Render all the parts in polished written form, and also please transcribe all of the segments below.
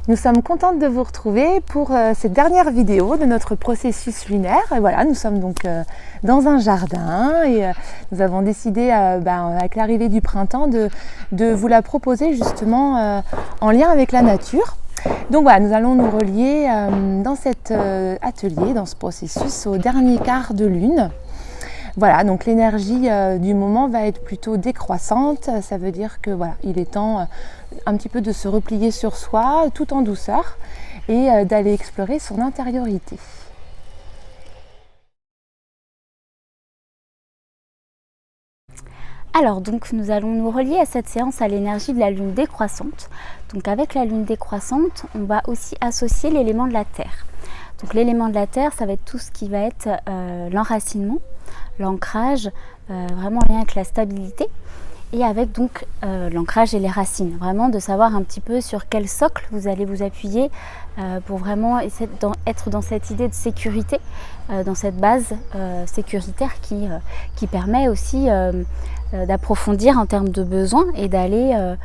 Nous sommes contentes de vous retrouver pour cette dernière vidéo de notre processus lunaire. Et voilà, nous sommes donc dans un jardin et nous avons décidé avec l'arrivée du printemps de vous la proposer justement en lien avec la nature. Donc voilà, nous allons nous relier dans cet atelier, dans ce processus au dernier quart de lune. Voilà, donc l'énergie du moment va être plutôt décroissante, ça veut dire que voilà, il est temps un petit peu de se replier sur soi tout en douceur et d'aller explorer son intériorité. Alors donc nous allons nous relier à cette séance à l'énergie de la lune décroissante. Donc avec la lune décroissante, on va aussi associer l'élément de la terre. Donc l'élément de la terre, ça va être tout ce qui va être l'enracinement, l'ancrage, vraiment en lien avec la stabilité. Et avec donc l'ancrage et les racines, vraiment de savoir un petit peu sur quel socle vous allez vous appuyer pour vraiment essayer d'être dans cette idée de sécurité, dans cette base sécuritaire qui permet aussi d'approfondir en termes de besoins et d'aller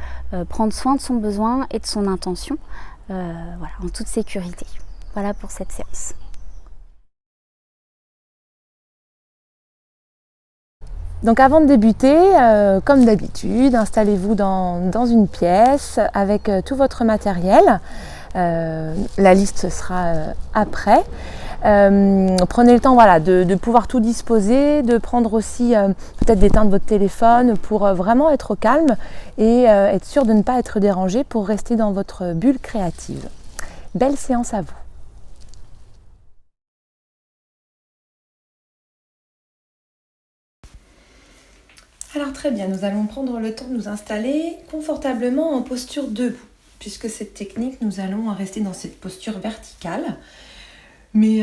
prendre soin de son besoin et de son intention voilà, en toute sécurité. Voilà pour cette séance. Donc avant de débuter, comme d'habitude, installez-vous dans une pièce avec tout votre matériel. La liste sera après. Prenez le temps de pouvoir tout disposer, de prendre aussi peut-être d'éteindre votre téléphone pour vraiment être au calme et être sûr de ne pas être dérangé pour rester dans votre bulle créative. Belle séance à vous. Alors très bien, nous allons prendre le temps de nous installer confortablement en posture debout. Puisque cette technique, nous allons rester dans cette posture verticale. Mais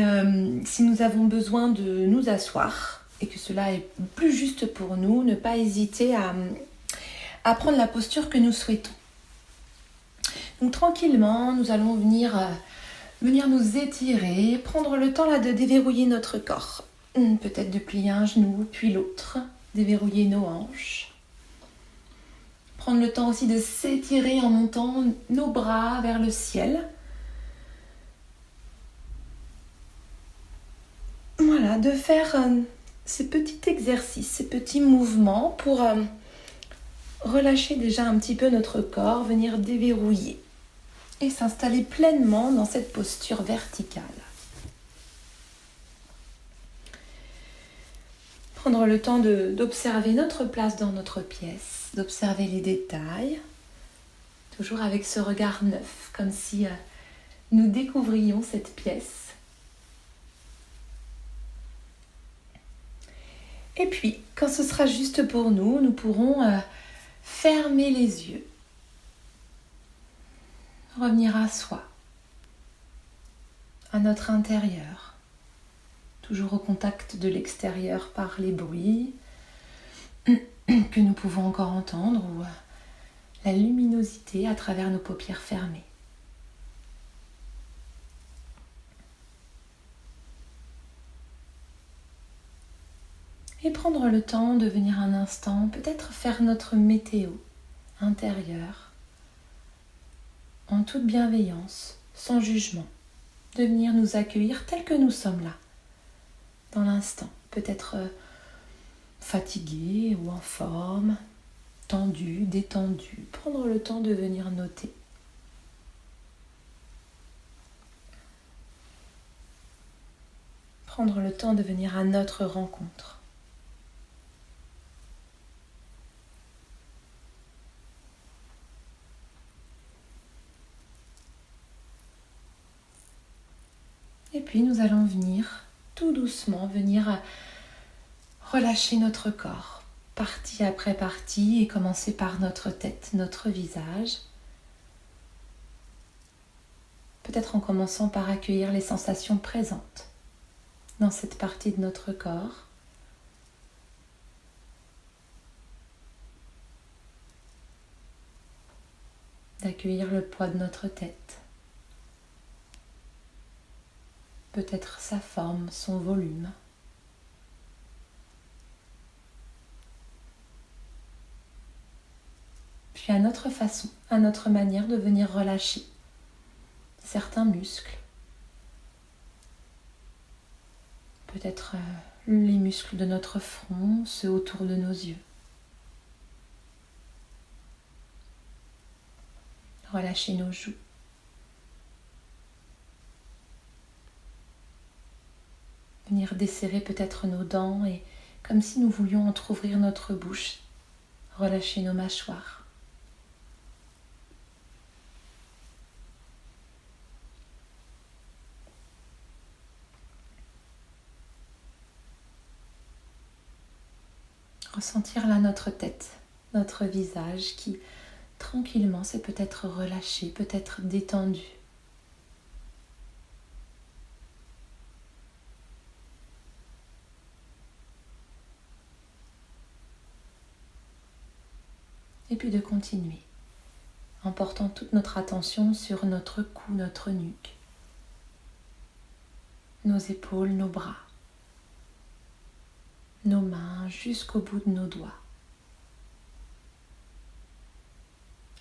si nous avons besoin de nous asseoir et que cela est plus juste pour nous, ne pas hésiter à prendre la posture que nous souhaitons. Donc tranquillement, nous allons venir nous étirer, prendre le temps de déverrouiller notre corps. Peut-être de plier un genou, puis l'autre. Déverrouiller nos hanches. Prendre le temps aussi de s'étirer en montant nos bras vers le ciel. Voilà, de faire ces petits exercices, ces petits mouvements pour relâcher déjà un petit peu notre corps, venir déverrouiller et s'installer pleinement dans cette posture verticale. Prendre le temps d'observer notre place dans notre pièce, d'observer les détails, toujours avec ce regard neuf, comme si nous découvrions cette pièce. Et puis, quand ce sera juste pour nous, nous pourrons fermer les yeux, revenir à soi, à notre intérieur. Toujours au contact de l'extérieur par les bruits que nous pouvons encore entendre ou la luminosité à travers nos paupières fermées. Et prendre le temps de venir un instant, peut-être faire notre météo intérieure en toute bienveillance, sans jugement, de venir nous accueillir tels que nous sommes là. Dans l'instant, peut-être fatigué ou en forme, tendu, détendu. Prendre le temps de venir noter. Prendre le temps de venir à notre rencontre. Et puis nous allons venir tout doucement, venir relâcher notre corps, partie après partie, et commencer par notre tête, notre visage. Peut-être en commençant par accueillir les sensations présentes dans cette partie de notre corps. D'accueillir le poids de notre tête. Peut-être sa forme, son volume. Puis à notre façon, à notre manière de venir relâcher certains muscles. Peut-être les muscles de notre front, ceux autour de nos yeux. Relâchez nos joues. Venir desserrer peut-être nos dents et comme si nous voulions entrouvrir notre bouche. Relâchez nos mâchoires. Ressentir là notre tête, notre visage qui tranquillement s'est peut-être relâché, peut-être détendu. Et puis de continuer en portant toute notre attention sur notre cou, notre nuque, nos épaules, nos bras, nos mains jusqu'au bout de nos doigts.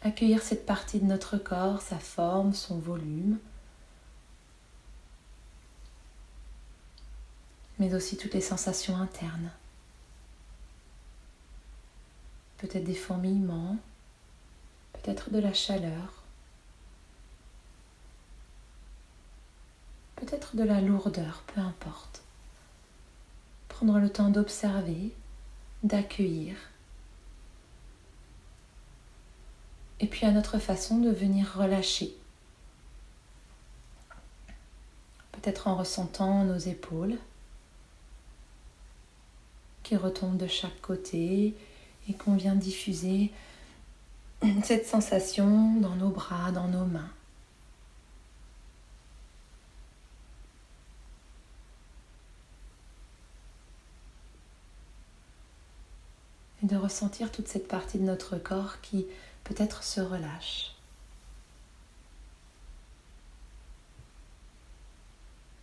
Accueillir cette partie de notre corps, sa forme, son volume, mais aussi toutes les sensations internes. Peut-être des fourmillements, peut-être de la chaleur, peut-être de la lourdeur, peu importe. Prendre le temps d'observer, d'accueillir, et puis à notre façon de venir relâcher. Peut-être en ressentant nos épaules qui retombent de chaque côté et qu'on vient diffuser cette sensation dans nos bras, dans nos mains. Et de ressentir toute cette partie de notre corps qui peut-être se relâche.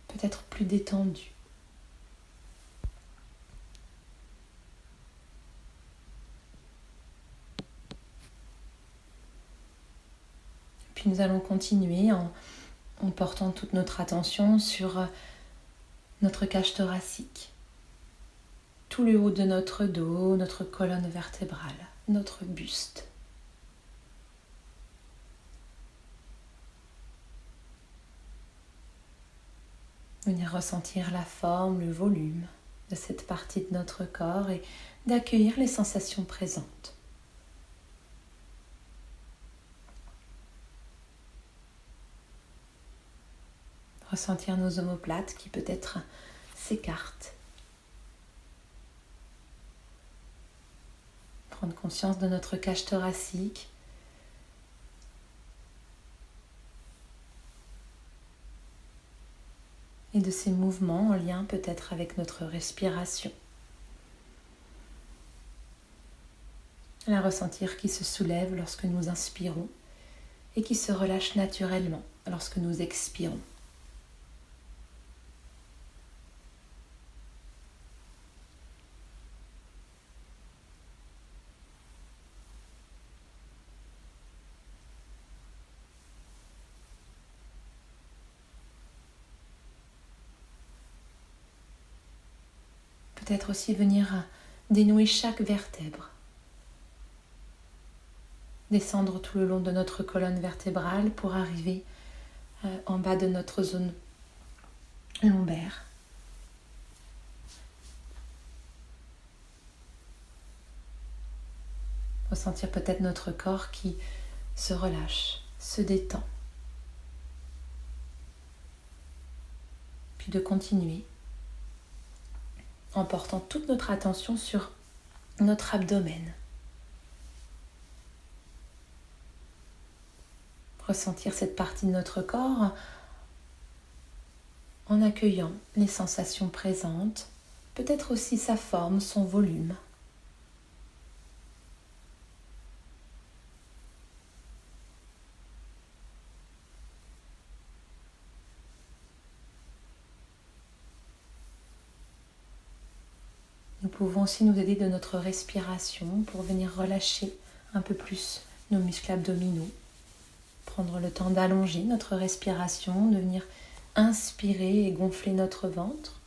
Peut-être plus détendue. Puis nous allons continuer en portant toute notre attention sur notre cage thoracique. Tout le haut de notre dos, notre colonne vertébrale, notre buste. Venir ressentir la forme, le volume de cette partie de notre corps et d'accueillir les sensations présentes. Ressentir nos omoplates qui peut-être s'écartent. Prendre conscience de notre cage thoracique. Et de ces mouvements en lien peut-être avec notre respiration. La ressentir qui se soulève lorsque nous inspirons et qui se relâche naturellement lorsque nous expirons. Peut-être aussi venir dénouer chaque vertèbre. Descendre tout le long de notre colonne vertébrale pour arriver en bas de notre zone lombaire. Ressentir peut-être notre corps qui se relâche, se détend. Puis de continuer en portant toute notre attention sur notre abdomen. Ressentir cette partie de notre corps en accueillant les sensations présentes, peut-être aussi sa forme, son volume. Nous pouvons aussi nous aider de notre respiration pour venir relâcher un peu plus nos muscles abdominaux. Prendre le temps d'allonger notre respiration, de venir inspirer et gonfler notre ventre,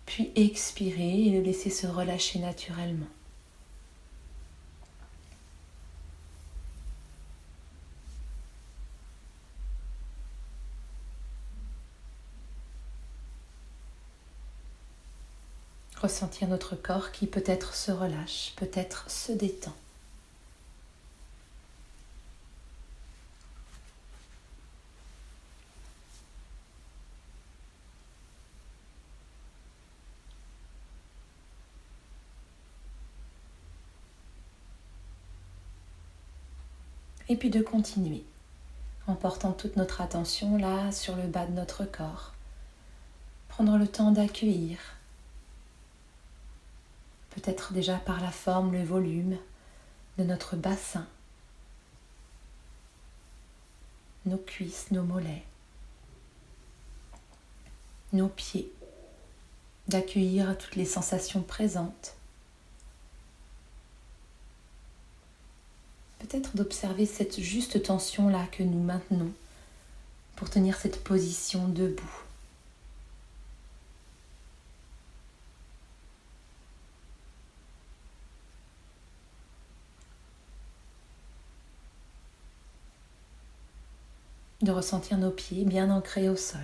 puis expirer et le laisser se relâcher naturellement. Ressentir notre corps qui peut-être se relâche, peut-être se détend. Et puis de continuer, en portant toute notre attention là sur le bas de notre corps. Prendre le temps d'accueillir, peut-être déjà par la forme, le volume de notre bassin, nos cuisses, nos mollets, nos pieds, d'accueillir toutes les sensations présentes. Peut-être d'observer cette juste tension-là que nous maintenons pour tenir cette position debout. De ressentir nos pieds bien ancrés au sol.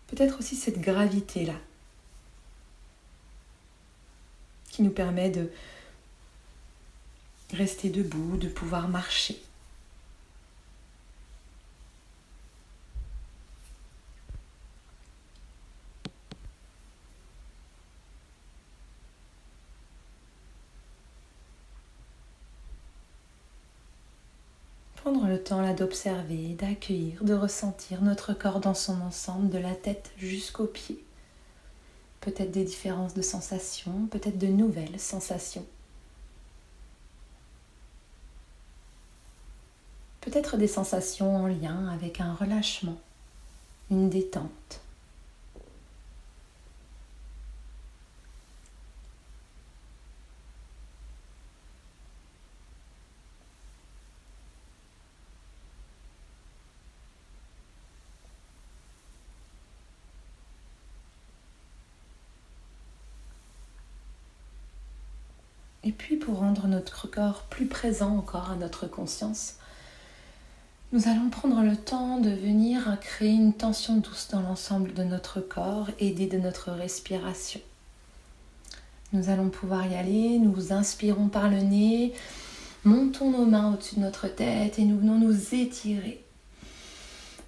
Peut-être aussi cette gravité-là qui nous permet de rester debout, de pouvoir marcher. Prendre le temps là d'observer, d'accueillir, de ressentir notre corps dans son ensemble, de la tête jusqu'aux pieds. Peut-être des différences de sensations, peut-être de nouvelles sensations. Peut-être des sensations en lien avec un relâchement, une détente. Et puis pour rendre notre corps plus présent encore à notre conscience, nous allons prendre le temps de venir créer une tension douce dans l'ensemble de notre corps, aidée de notre respiration. Nous allons pouvoir y aller, nous inspirons par le nez, montons nos mains au-dessus de notre tête et nous venons nous étirer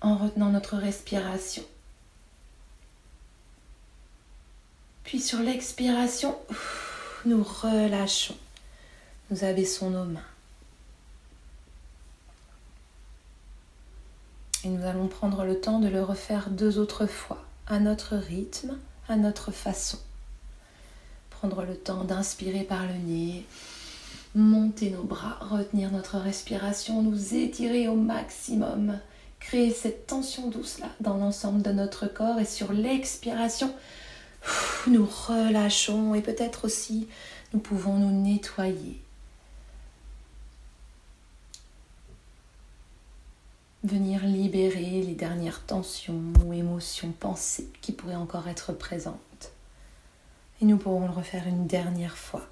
en retenant notre respiration. Puis sur l'expiration, nous relâchons, nous abaissons nos mains. Et nous allons prendre le temps de le refaire 2 autres fois, à notre rythme, à notre façon. Prendre le temps d'inspirer par le nez, monter nos bras, retenir notre respiration, nous étirer au maximum, créer cette tension douce là dans l'ensemble de notre corps et sur l'expiration, nous relâchons et peut-être aussi nous pouvons nous nettoyer. Venir libérer les dernières tensions ou émotions, pensées qui pourraient encore être présentes. Et nous pourrons le refaire une dernière fois.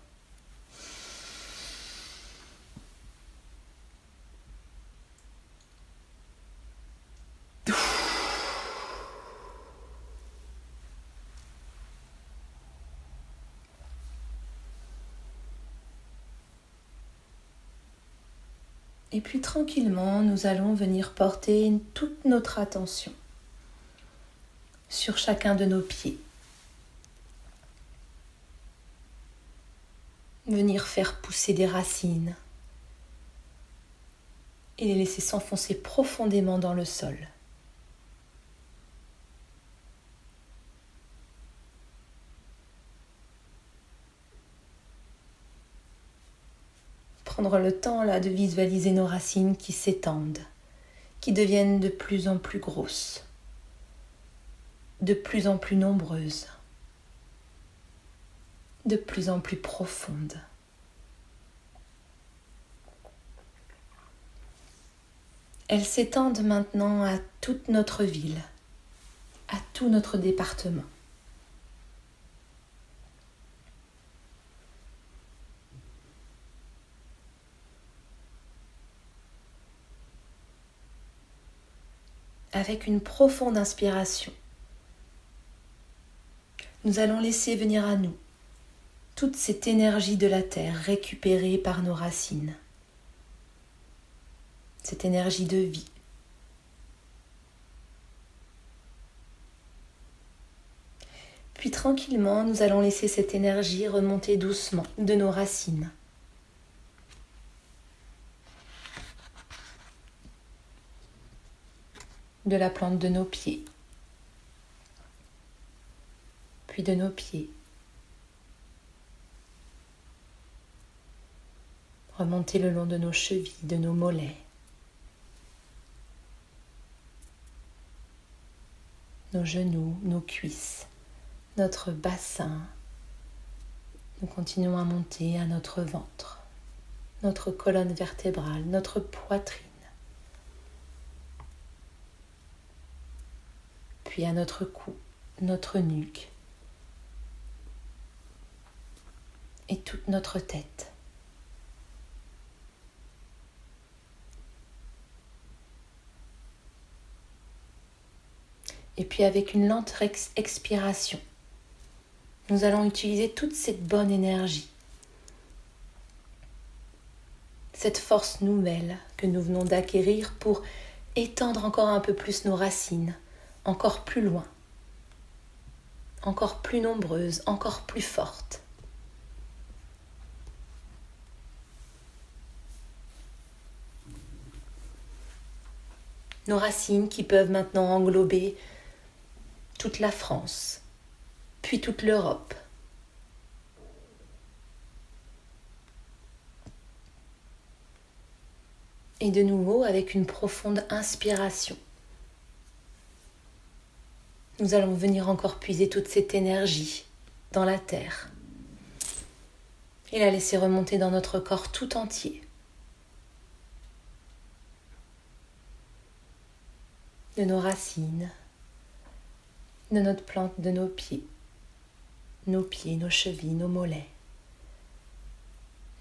Et puis tranquillement, nous allons venir porter toute notre attention sur chacun de nos pieds. Venir faire pousser des racines et les laisser s'enfoncer profondément dans le sol. Prendre le temps là de visualiser nos racines qui s'étendent, qui deviennent de plus en plus grosses, de plus en plus nombreuses, de plus en plus profondes. Elles s'étendent maintenant à toute notre ville, à tout notre département. Avec une profonde inspiration, nous allons laisser venir à nous toute cette énergie de la terre récupérée par nos racines, cette énergie de vie. Puis tranquillement, nous allons laisser cette énergie remonter doucement de nos racines. De la plante de nos pieds, puis de nos pieds. Remonter le long de nos chevilles, de nos mollets, nos genoux, nos cuisses, notre bassin. Nous continuons à monter à notre ventre, notre colonne vertébrale, notre poitrine, puis à notre cou, notre nuque et toute notre tête. Et puis avec une lente expiration, nous allons utiliser toute cette bonne énergie, cette force nouvelle que nous venons d'acquérir pour étendre encore un peu plus nos racines, encore plus loin, encore plus nombreuses, encore plus fortes. Nos racines qui peuvent maintenant englober toute la France, puis toute l'Europe. Et de nouveau, avec une profonde inspiration, nous allons venir encore puiser toute cette énergie dans la terre et la laisser remonter dans notre corps tout entier. De nos racines, de notre plante, de nos pieds, nos chevilles, nos mollets,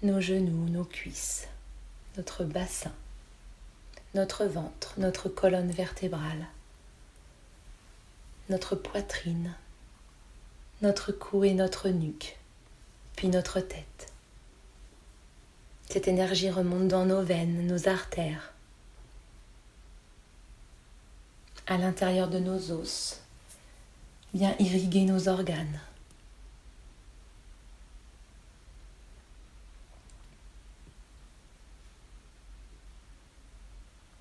nos genoux, nos cuisses, notre bassin, notre ventre, notre colonne vertébrale, notre poitrine, notre cou et notre nuque, puis notre tête. Cette énergie remonte dans nos veines, nos artères, à l'intérieur de nos os, vient irriguer nos organes.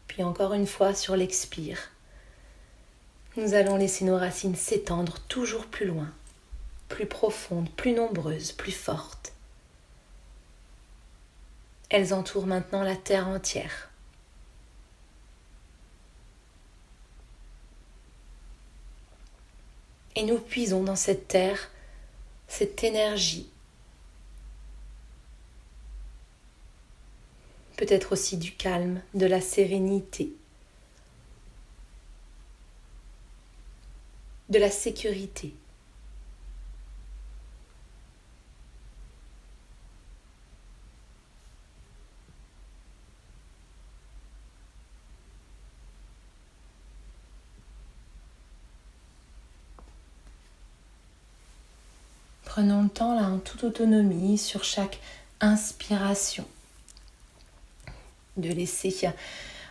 Puis encore une fois sur l'expire, nous allons laisser nos racines s'étendre toujours plus loin, plus profondes, plus nombreuses, plus fortes. Elles entourent maintenant la terre entière. Et nous puisons dans cette terre, cette énergie, peut-être aussi du calme, de la sérénité, de la sécurité. Prenons le temps là en toute autonomie sur chaque inspiration de laisser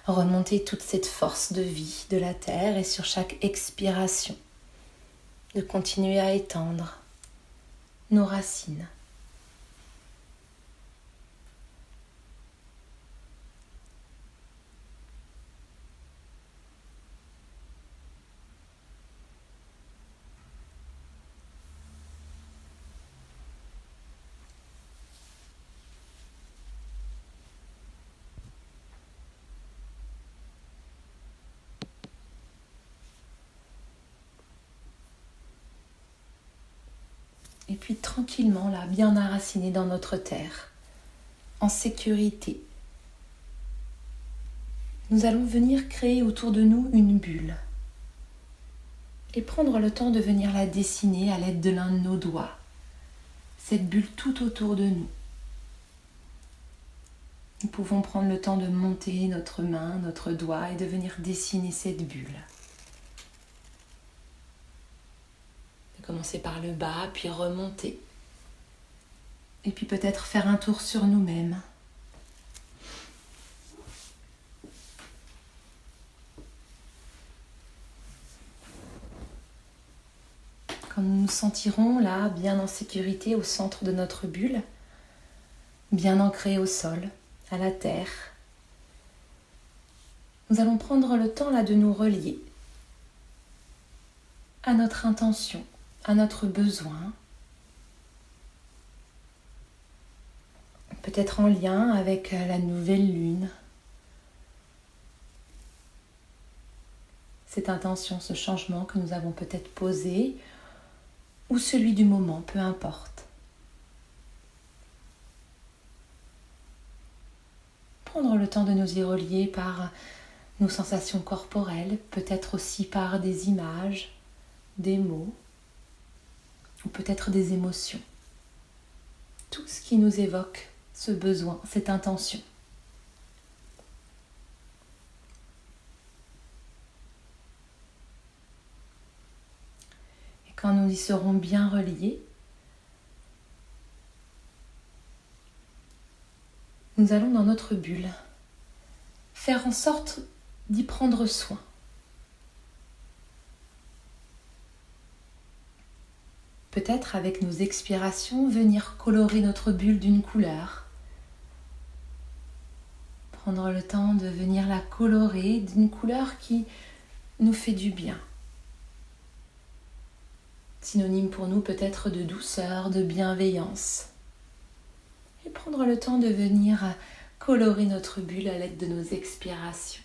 remonter toute cette force de vie de la terre et sur chaque expiration de continuer à étendre nos racines. Et puis tranquillement, là, bien enraciné dans notre terre, en sécurité, nous allons venir créer autour de nous une bulle et prendre le temps de venir la dessiner à l'aide de l'un de nos doigts. Cette bulle tout autour de nous. Nous pouvons prendre le temps de monter notre main, notre doigt et de venir dessiner cette bulle. De commencer par le bas, puis remonter. Et puis peut-être faire un tour sur nous-mêmes. Quand nous nous sentirons là, bien en sécurité au centre de notre bulle, bien ancrés au sol, à la terre, nous allons prendre le temps là de nous relier à notre intention, à notre besoin, peut-être en lien avec la nouvelle lune. Cette intention, ce changement que nous avons peut-être posé, ou celui du moment, peu importe. Prendre le temps de nous y relier par nos sensations corporelles, peut-être aussi par des images, des mots, ou peut-être des émotions. Tout ce qui nous évoque ce besoin, cette intention. Et quand nous y serons bien reliés, nous allons dans notre bulle faire en sorte d'y prendre soin. Peut-être avec nos expirations, venir colorer notre bulle d'une couleur. Prendre le temps de venir la colorer d'une couleur qui nous fait du bien. Synonyme pour nous peut-être de douceur, de bienveillance. Et prendre le temps de venir colorer notre bulle à l'aide de nos expirations.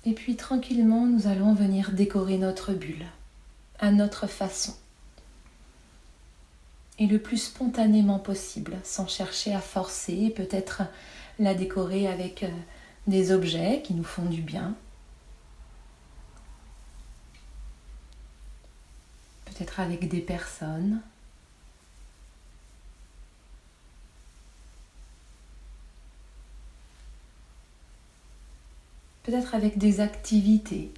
Et puis tranquillement, nous allons venir décorer notre bulle à notre façon. Et le plus spontanément possible, sans chercher à forcer, peut-être la décorer avec des objets qui nous font du bien. Peut-être avec des personnes. Peut-être avec des activités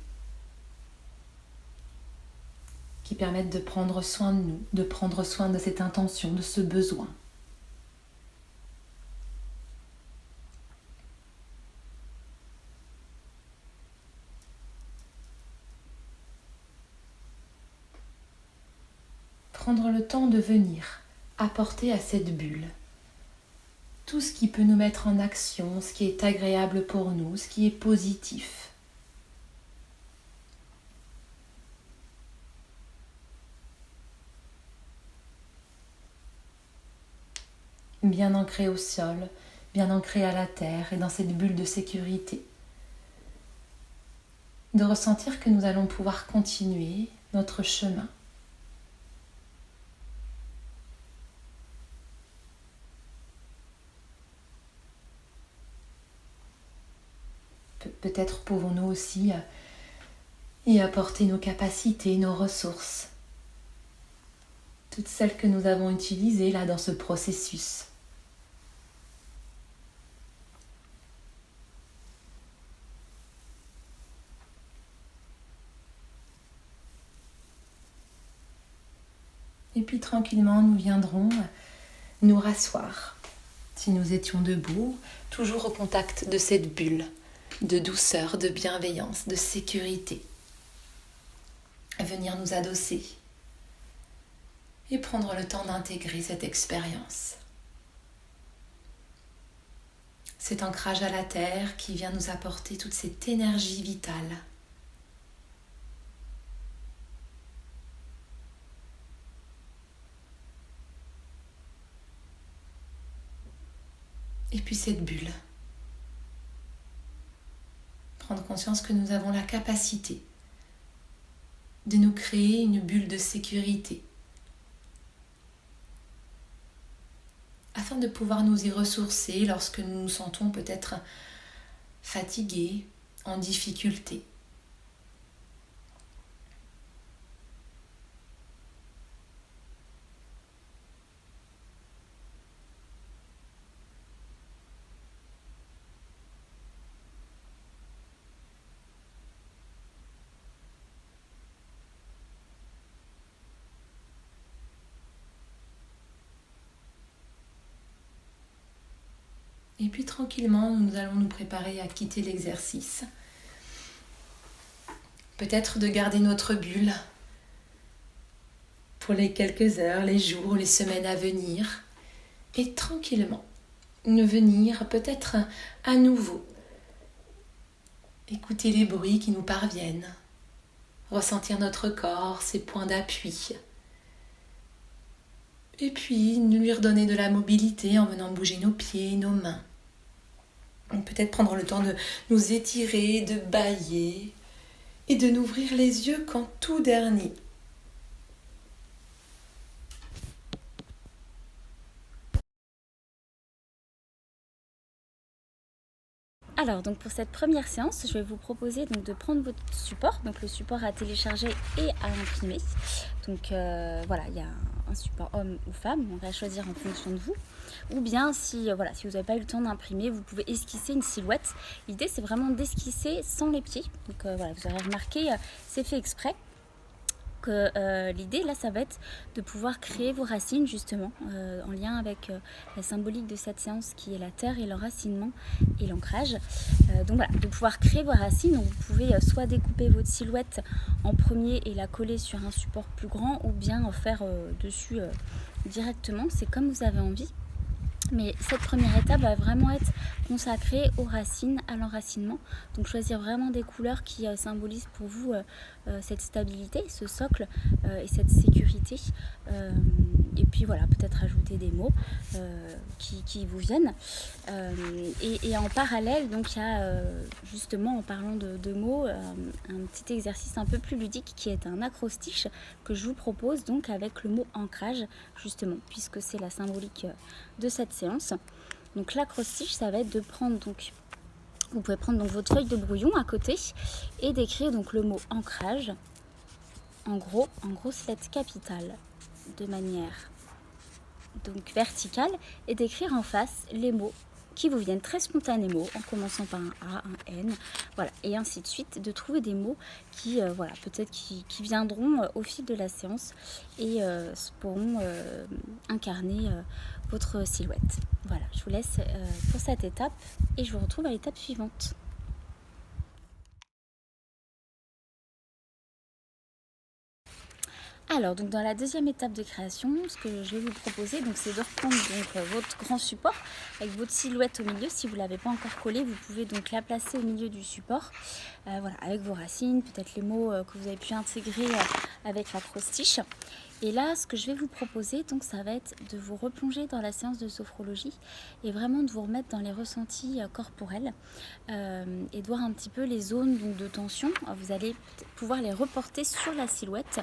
qui permettent de prendre soin de nous, de prendre soin de cette intention, de ce besoin. Prendre le temps de venir apporter à cette bulle tout ce qui peut nous mettre en action, ce qui est agréable pour nous, ce qui est positif. Bien ancré au sol, bien ancré à la terre et dans cette bulle de sécurité. De ressentir que nous allons pouvoir continuer notre chemin. Peut-être pouvons-nous aussi y apporter nos capacités, nos ressources. Toutes celles que nous avons utilisées là dans ce processus. Et puis tranquillement, nous viendrons nous rasseoir. Si nous étions debout, toujours au contact de cette bulle de douceur, de bienveillance, de sécurité. Venir nous adosser et prendre le temps d'intégrer cette expérience. Cet ancrage à la terre qui vient nous apporter toute cette énergie vitale. Et puis cette bulle. Prendre conscience que nous avons la capacité de nous créer une bulle de sécurité afin de pouvoir nous y ressourcer lorsque nous nous sentons peut-être fatigués, en difficulté. Et puis tranquillement, nous allons nous préparer à quitter l'exercice. Peut-être de garder notre bulle pour les quelques heures, les jours, les semaines à venir. Et tranquillement, venir peut-être à nouveau. Écouter les bruits qui nous parviennent. Ressentir notre corps, ses points d'appui. Et puis, lui redonner de la mobilité en venant bouger nos pieds, nos mains. Peut-être prendre le temps de nous étirer, de bâiller et de n'ouvrir les yeux qu'en tout dernier. Alors donc pour cette première séance, je vais vous proposer donc de prendre votre support, donc le support à télécharger et à imprimer. Donc voilà, il y a un support homme ou femme, on va choisir en fonction de vous. Ou bien si vous n'avez pas eu le temps d'imprimer, vous pouvez esquisser une silhouette. L'idée c'est vraiment d'esquisser sans les pieds. Donc voilà, vous aurez remarqué, c'est fait exprès. Que l'idée là ça va être de pouvoir créer vos racines justement en lien avec la symbolique de cette séance qui est la terre et l'enracinement et l'ancrage. Donc voilà, de pouvoir créer vos racines. Donc, vous pouvez soit découper votre silhouette en premier et la coller sur un support plus grand ou bien en faire dessus directement, c'est comme vous avez envie. Mais cette première étape va vraiment être consacrée aux racines, à l'enracinement. Donc choisir vraiment des couleurs qui symbolisent pour vous cette stabilité, ce socle et cette sécurité. Et puis voilà, peut-être ajouter des mots qui vous viennent. Et en parallèle, donc il y a justement en parlant de mots, un petit exercice un peu plus ludique qui est un acrostiche que je vous propose donc avec le mot ancrage justement, puisque c'est la symbolique de cette séance. Donc l'acrostiche, ça va être de prendre donc, vous pouvez prendre donc votre feuille de brouillon à côté et d'écrire donc le mot ancrage en grosses lettres capitales de manière donc verticale et d'écrire en face les mots qui vous viennent très spontanément en commençant par un A, un N, voilà, et ainsi de suite, de trouver des mots qui, voilà, peut-être qui viendront au fil de la séance et pourront incarner votre silhouette. Voilà, je vous laisse pour cette étape et je vous retrouve à l'étape suivante. Alors, donc dans la deuxième étape de création, ce que je vais vous proposer, donc, c'est de reprendre donc, votre grand support avec votre silhouette au milieu. Si vous ne l'avez pas encore collée, vous pouvez donc la placer au milieu du support, voilà, avec vos racines, peut-être les mots que vous avez pu intégrer avec l'acrostiche. Et là, ce que je vais vous proposer, donc, ça va être de vous replonger dans la séance de sophrologie et vraiment de vous remettre dans les ressentis corporels et de voir un petit peu les zones donc, de tension. Vous allez pouvoir les reporter sur la silhouette.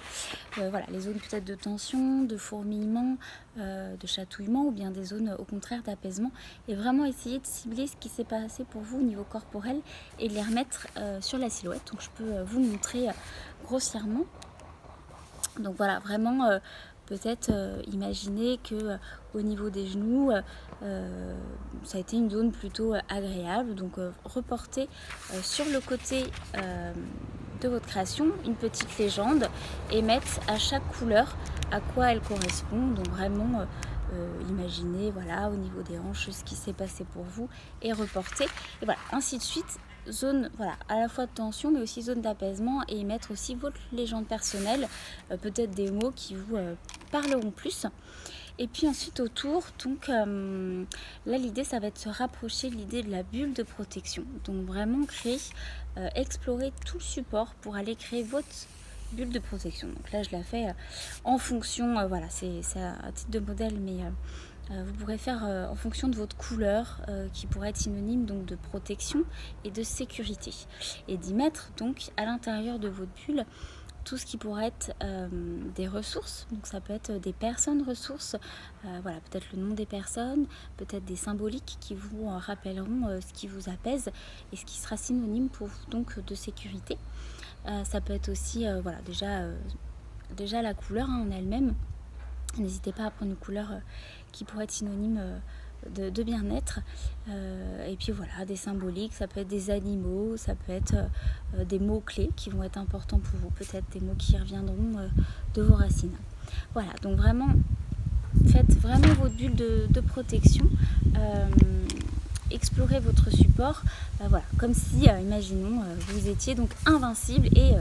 Voilà, les zones peut-être de tension, de fourmillement, de chatouillement ou bien des zones au contraire d'apaisement. Et vraiment essayer de cibler ce qui s'est passé pour vous au niveau corporel et de les remettre sur la silhouette. Donc je peux vous montrer grossièrement. Donc voilà, vraiment peut-être imaginer que au niveau des genoux, ça a été une zone plutôt agréable. Donc reporter sur le côté de votre création une petite légende et mettre à chaque couleur à quoi elle correspond. Donc vraiment imaginez voilà, au niveau des hanches ce qui s'est passé pour vous et reporter. Et voilà, ainsi de suite. Zone voilà, à la fois de tension mais aussi zone d'apaisement et mettre aussi votre légende personnelle, peut-être des mots qui vous parleront plus. Et puis ensuite autour, donc là l'idée ça va être de se rapprocher de l'idée de la bulle de protection. Donc vraiment créer, explorer tout le support pour aller créer votre bulle de protection. Donc là je la fais en fonction, voilà, c'est à titre de modèle mais Vous pourrez faire en fonction de votre couleur qui pourrait être synonyme donc de protection et de sécurité. Et d'y mettre donc à l'intérieur de votre bulle tout ce qui pourrait être des ressources, donc ça peut être des personnes ressources, voilà, peut-être le nom des personnes, peut-être des symboliques qui vous rappelleront ce qui vous apaise et ce qui sera synonyme pour vous donc de sécurité. Ça peut être aussi voilà, déjà la couleur en elle-même. N'hésitez pas à prendre une couleur qui pourrait être synonyme de bien-être. Et puis voilà, des symboliques, ça peut être des animaux, ça peut être des mots-clés qui vont être importants pour vous, peut-être des mots qui reviendront de vos racines. Voilà, donc vraiment, faites vraiment votre bulle de protection. Explorez votre support, voilà, comme si, imaginons, vous étiez donc invincible et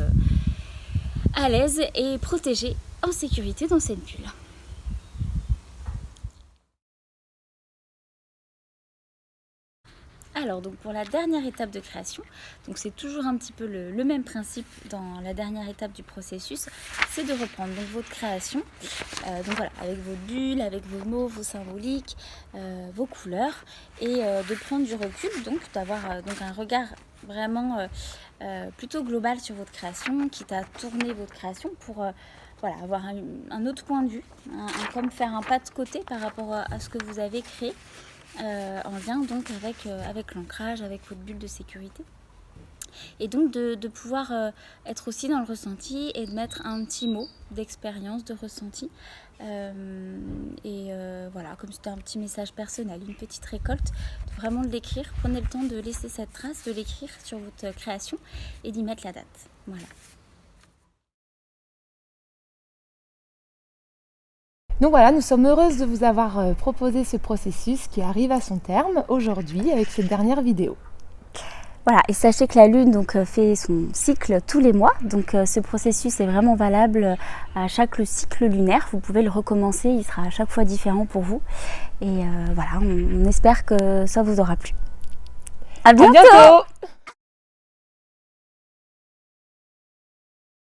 à l'aise et protégé en sécurité dans cette bulle. Alors donc pour la dernière étape de création, donc c'est toujours un petit peu le même principe dans la dernière étape du processus, c'est de reprendre donc votre création, donc voilà, avec vos bulles, avec vos mots, vos symboliques, vos couleurs, et de prendre du recul, donc d'avoir donc un regard vraiment plutôt global sur votre création, quitte à tourner votre création pour voilà, avoir un autre point de vue, comme faire un pas de côté par rapport à ce que vous avez créé. En lien donc avec l'ancrage, avec votre bulle de sécurité. Et donc de pouvoir être aussi dans le ressenti et de mettre un petit mot d'expérience, de ressenti. Voilà, comme c'était un petit message personnel, une petite récolte, de vraiment l'écrire. Prenez le temps de laisser cette trace, de l'écrire sur votre création et d'y mettre la date. Voilà. Donc voilà, nous sommes heureuses de vous avoir proposé ce processus qui arrive à son terme aujourd'hui avec cette dernière vidéo. Voilà, et sachez que la Lune donc, fait son cycle tous les mois, donc ce processus est vraiment valable à chaque cycle lunaire. Vous pouvez le recommencer, il sera à chaque fois différent pour vous. Et voilà, on espère que ça vous aura plu. À bientôt.